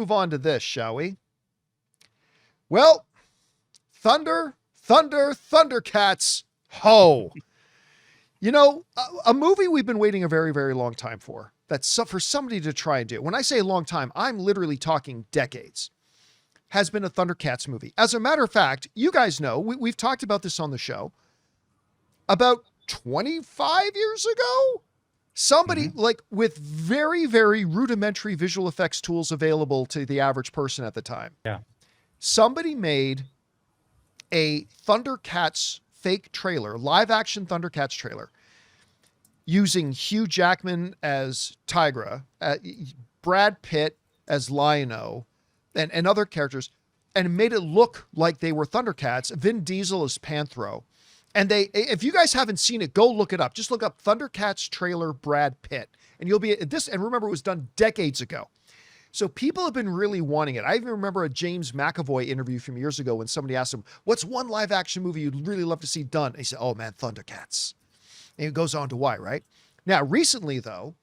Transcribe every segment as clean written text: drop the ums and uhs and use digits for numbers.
move on to this, shall we? Well, Thundercats, ho! You know, a movie we've been waiting a very, very long time for. That's for somebody to try and do. When I say a long time, I'm literally talking decades. Has been a Thundercats movie. As a matter of fact, you guys know, we've talked about this on the show. About 25 years ago, somebody like with very, very rudimentary visual effects tools available to the average person at the time. Yeah. Somebody made a Thundercats fake trailer, live action Thundercats trailer, using Hugh Jackman as Tigra, Brad Pitt as Lion-O, and other characters, and made it look like they were Thundercats. Vin Diesel as Panthro. And if you guys haven't seen it, go look it up. Just look up Thundercats trailer Brad Pitt. And you'll be at this. And remember, it was done decades ago. So people have been really wanting it. I even remember a James McAvoy interview from years ago when somebody asked him, what's one live action movie you'd really love to see done? And he said, oh man, Thundercats. And he goes on to why, right? Now, recently though,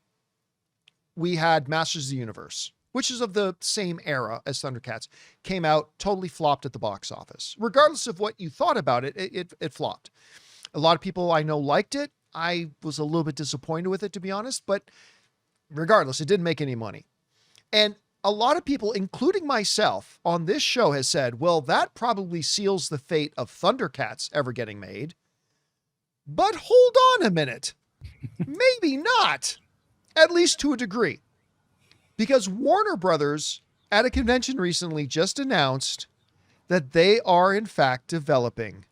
we had Masters of the Universe, which is of the same era as Thundercats, came out, totally flopped at the box office. Regardless of what you thought about it, it flopped. A lot of people I know liked it. I was a little bit disappointed with it, to be honest, but regardless, it didn't make any money. And a lot of people, including myself on this show, has said, well, that probably seals the fate of Thundercats ever getting made. But hold on a minute. Maybe not, at least to a degree. Because Warner Brothers at a convention recently just announced that they are in fact developing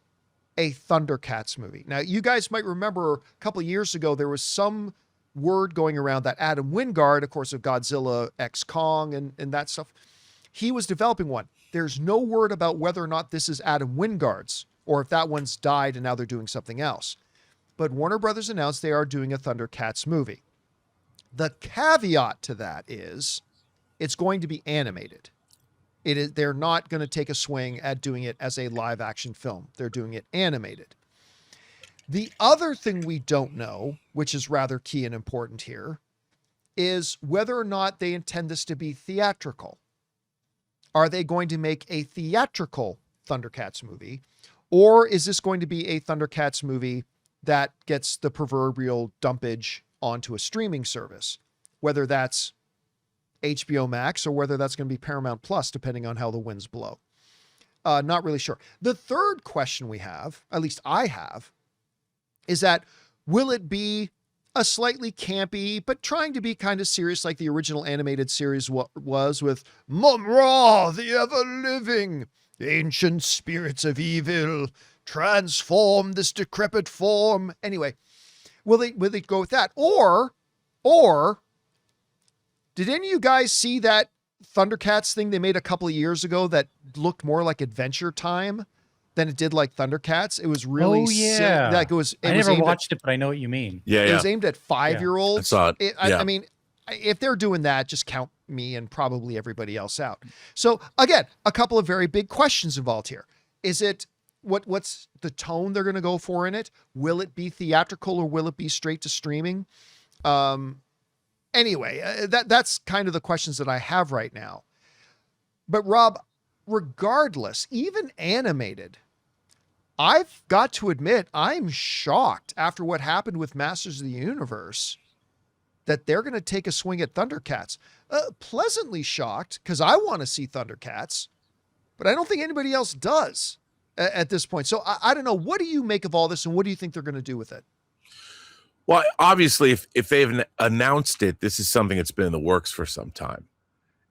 a Thundercats movie. Now, you guys might remember a couple of years ago, there was some word going around that Adam Wingard, of course, of Godzilla X Kong and that stuff, he was developing one. There's no word about whether or not this is Adam Wingard's or if that one's died and now they're doing something else. But Warner Brothers announced they are doing a Thundercats movie. The caveat to that is it's going to be animated. They're not going to take a swing at doing it as a live action film. They're doing it animated. The other thing we don't know, which is rather key and important here, is whether or not they intend this to be theatrical. Are they going to make a theatrical Thundercats movie? Or is this going to be a Thundercats movie that gets the proverbial dumpage onto a streaming service, whether that's HBO Max or whether that's going to be Paramount Plus, depending on how the winds blow. Not really sure. The third question we have, at least I have, is that will it be a slightly campy, but trying to be kind of serious like the original animated series was with Mum-Ra, the ever-living, ancient spirits of evil, transform this decrepit form. Anyway, will they go with that? Or did any of you guys see that Thundercats thing they made a couple of years ago that looked more like Adventure Time than it did like Thundercats? It was really silly. Like I never watched it, but I know what you mean. Yeah, It was aimed at 5-year-olds. I saw it. I mean, if they're doing that, just count me and probably everybody else out. So again, a couple of very big questions involved here. Is it what's the tone they're going to go for in it? Will it be theatrical or will it be straight to streaming? Anyway, that's kind of the questions that I have right now. But Rob, regardless, even animated, I've got to admit, I'm shocked after what happened with Masters of the Universe that they're going to take a swing at Thundercats. Pleasantly shocked because I want to see Thundercats, but I don't think anybody else does at this point. So I don't know. What do you make of all this and what do you think they're going to do with it? Well, obviously, if they've announced it, this is something that's been in the works for some time.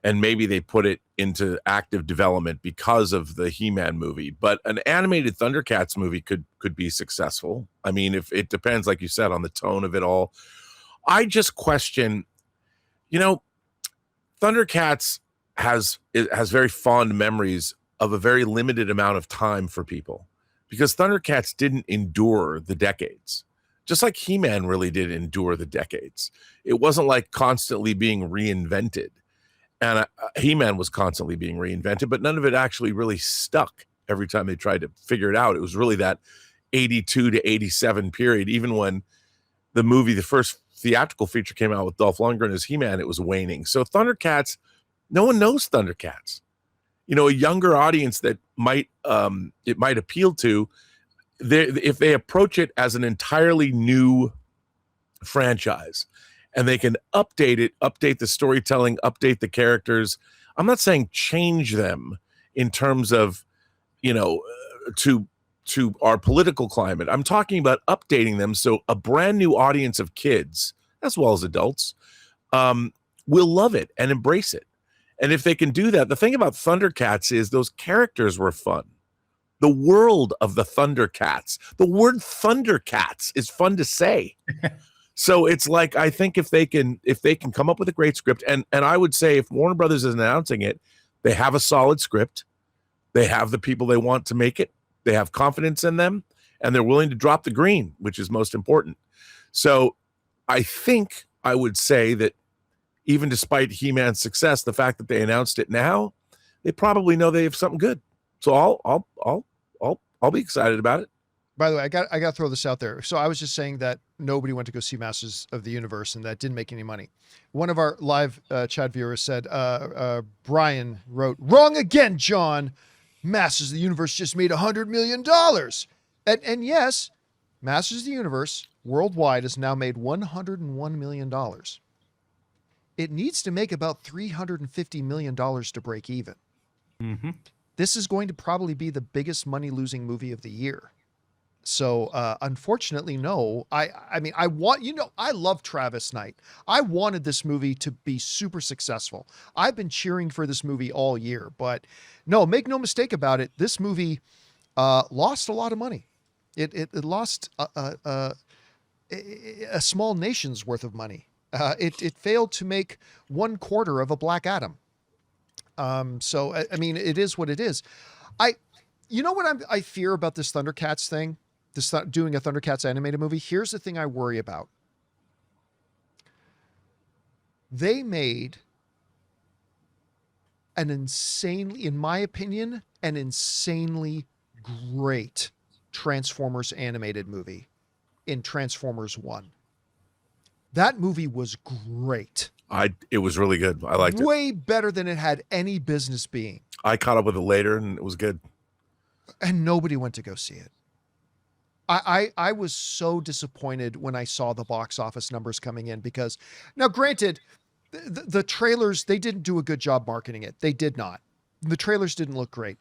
And maybe they put it into active development because of the He-Man movie. But an animated Thundercats movie could be successful. I mean, if it depends, like you said, on the tone of it all. I just question, Thundercats has very fond memories of a very limited amount of time for people because Thundercats didn't endure the decades. Just like He-Man really did endure the decades. It wasn't like constantly being reinvented. And He-Man was constantly being reinvented, but none of it actually really stuck every time they tried to figure it out. It was really that 82 to 87 period. Even when the first theatrical feature came out with Dolph Lundgren as He-Man, it was waning. So Thundercats No one knows Thundercats. You know, a younger audience that might it might appeal to, if they approach it as an entirely new franchise, and they can update the storytelling, update the characters. I'm not saying change them in terms of, you know, to our political climate. I'm talking about updating them so a brand new audience of kids, as well as adults, will love it and embrace it. And if they can do that, the thing about Thundercats is those characters were fun. The world of the Thundercats, the word Thundercats is fun to say. So it's like, I think if they can come up with a great script, and I would say if Warner Brothers is announcing it, they have a solid script, they have the people they want to make it, they have confidence in them, and they're willing to drop the green, which is most important. So I think I would say that even despite He-Man's success, the fact that they announced it now, they probably know they have something good. So I'll be excited about it. By the way, I got to throw this out there. So I was just saying that nobody went to go see Masters of the Universe, and that didn't make any money. One of our live chat viewers said, Brian wrote, "Wrong again, John. Masters of the Universe just made $100 million. And yes, Masters of the Universe worldwide has now made $101 million. It needs to make about $350 million to break even. Mm-hmm. This is going to probably be the biggest money-losing movie of the year. So, unfortunately, no. I mean, I love Travis Knight. I wanted this movie to be super successful. I've been cheering for this movie all year, but no, make no mistake about it. This movie lost a lot of money. It lost a small nation's worth of money. It failed to make 1/4 of a Black Adam. So, I mean, it is what it is. You know what I fear about this Thundercats thing? Doing a Thundercats animated movie. Here's the thing I worry about. They made in my opinion, an insanely great Transformers animated movie in Transformers 1. That movie was great. It was really good. I liked it. Way better than it had any business being. I caught up with it later and it was good. And nobody went to go see it. I was so disappointed when I saw the box office numbers coming in, because now granted, the trailers, they didn't do a good job marketing it. They did not. The trailers didn't look great.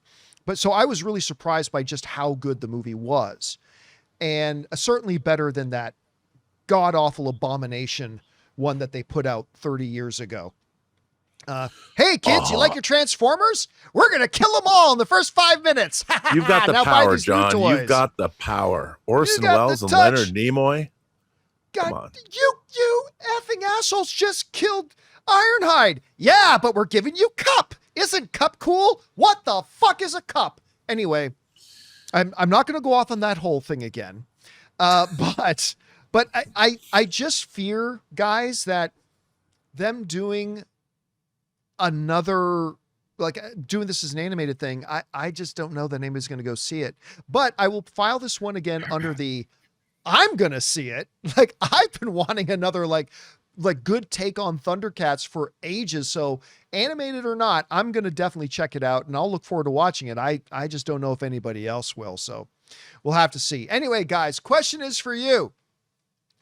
But so I was really surprised by just how good the movie was. And certainly better than that god-awful abomination one that they put out 30 years ago. Hey kids, you like your Transformers? We're going to kill them all in the first 5 minutes. You've got the Now power, John. You've got the power. Orson Welles and Leonard Nimoy. Come on. You effing assholes just killed Ironhide. Yeah, but we're giving you Cup. Isn't Cup cool? What the fuck is a cup? Anyway, I'm not going to go off on that whole thing again. But I just fear, guys, that them doing another, like doing this as an animated thing, I just don't know that anybody's going to go see it. But I will file this one again under the I'm going to see it. Like, I've been wanting another like good take on Thundercats for ages. So animated or not, I'm going to definitely check it out and I'll look forward to watching it. I just don't know if anybody else will. So we'll have to see. Anyway, guys, question is for you.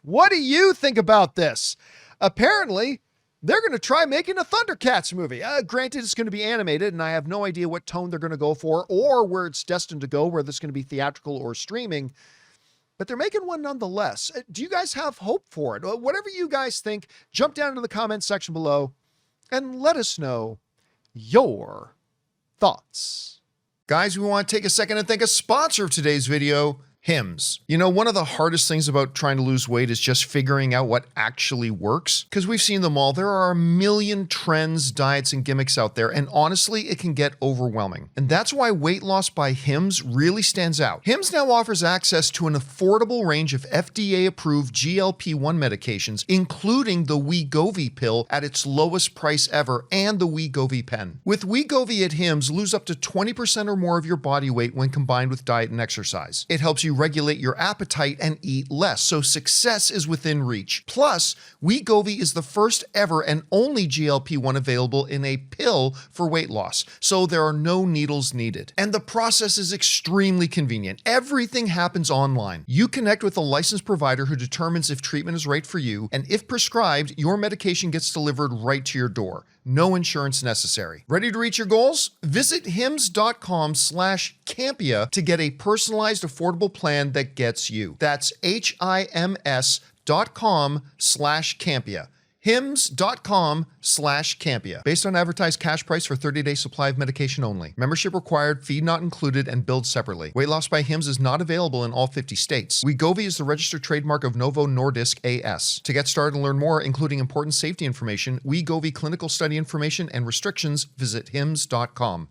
What do you think about this? Apparently, they're going to try making a Thundercats movie. Granted, it's going to be animated, and I have no idea what tone they're going to go for or where it's destined to go, whether it's going to be theatrical or streaming. But they're making one nonetheless. Do you guys have hope for it? Whatever you guys think, jump down into the comments section below and let us know your thoughts. Guys, we want to take a second and thank a sponsor of today's video, Hims. You know, one of the hardest things about trying to lose weight is just figuring out what actually works, because we've seen them all. There are a million trends, diets, and gimmicks out there, and honestly, it can get overwhelming. And that's why weight loss by Hims really stands out. Hims now offers access to an affordable range of FDA-approved GLP-1 medications, including the Wegovy pill at its lowest price ever, and the Wegovy pen. With Wegovy at Hims, lose up to 20% or more of your body weight when combined with diet and exercise. It helps you regulate your appetite and eat less, so success is within reach. Plus, Wegovy is the first ever and only GLP-1 available in a pill for weight loss, so there are no needles needed. And the process is extremely convenient. Everything happens online. You connect with a licensed provider who determines if treatment is right for you, and if prescribed, your medication gets delivered right to your door. No insurance necessary. Ready to reach your goals? Visit hims.com/Campea to get a personalized, affordable plan that gets you. That's HIMS.com/Campea. hims.com/Campea. Based on advertised cash price for 30-day supply of medication only. Membership required, fee not included, and billed separately. Weight loss by Hims is not available in all 50 states. Wegovy is the registered trademark of Novo Nordisk A.S. To get started and learn more, including important safety information, Wegovy clinical study information, and restrictions, visit hims.com.